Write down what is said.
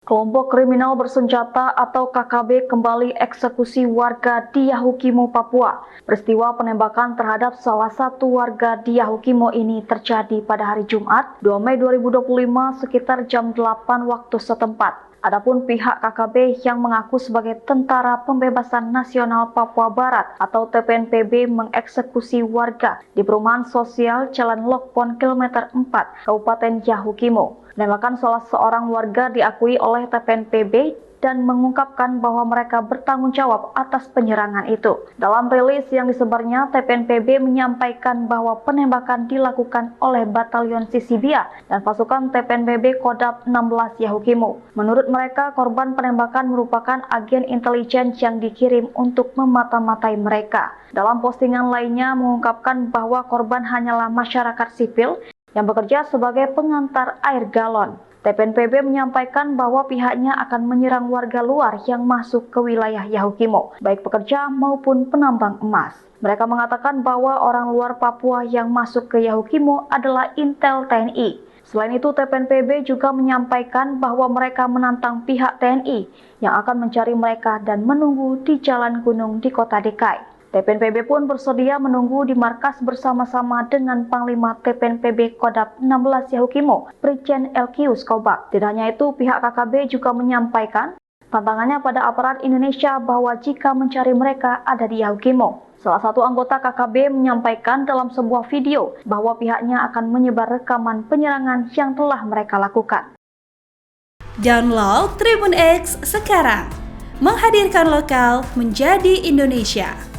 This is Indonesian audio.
Kelompok kriminal bersenjata atau KKB kembali eksekusi warga di Yahukimo, Papua. Peristiwa penembakan terhadap salah satu warga di Yahukimo ini terjadi pada hari Jumat, 2 Mei 2025 sekitar jam 8 waktu setempat. Adapun pihak KKB yang mengaku sebagai Tentara Pembebasan Nasional Papua Barat atau TPNPB mengeksekusi warga di perumahan sosial Jalan Lokpon kilometer 4, Kabupaten Yahukimo. Penembakan salah seorang warga diakui oleh TPNPB dan mengungkapkan bahwa mereka bertanggung jawab atas penyerangan itu. Dalam rilis yang disebarnya, TPNPB menyampaikan bahwa penembakan dilakukan oleh Batalion Sisibia dan pasukan TPNPB Kodam 16 Yahukimo. Menurut mereka, korban penembakan merupakan agen intelijen yang dikirim untuk memata-matai mereka. Dalam postingan lainnya mengungkapkan bahwa korban hanyalah masyarakat sipil yang bekerja sebagai pengantar air galon. TPNPB menyampaikan bahwa pihaknya akan menyerang warga luar yang masuk ke wilayah Yahukimo, baik pekerja maupun penambang emas. Mereka mengatakan bahwa orang luar Papua yang masuk ke Yahukimo adalah intel TNI. Selain itu, TPNPB juga menyampaikan bahwa mereka menantang pihak TNI yang akan mencari mereka dan menunggu di jalan gunung di kota Dekai. TPNPB pun bersedia menunggu di markas bersama-sama dengan Panglima TPNPB Kodam 16 Yahukimo, Brigjen Elkius Kobak. Tidak hanya itu, pihak KKB juga menyampaikan tantangannya pada aparat Indonesia bahwa jika mencari mereka ada di Yahukimo. Salah satu anggota KKB menyampaikan dalam sebuah video bahwa pihaknya akan menyebar rekaman penyerangan yang telah mereka lakukan. Download Tribun X sekarang, menghadirkan lokal menjadi Indonesia.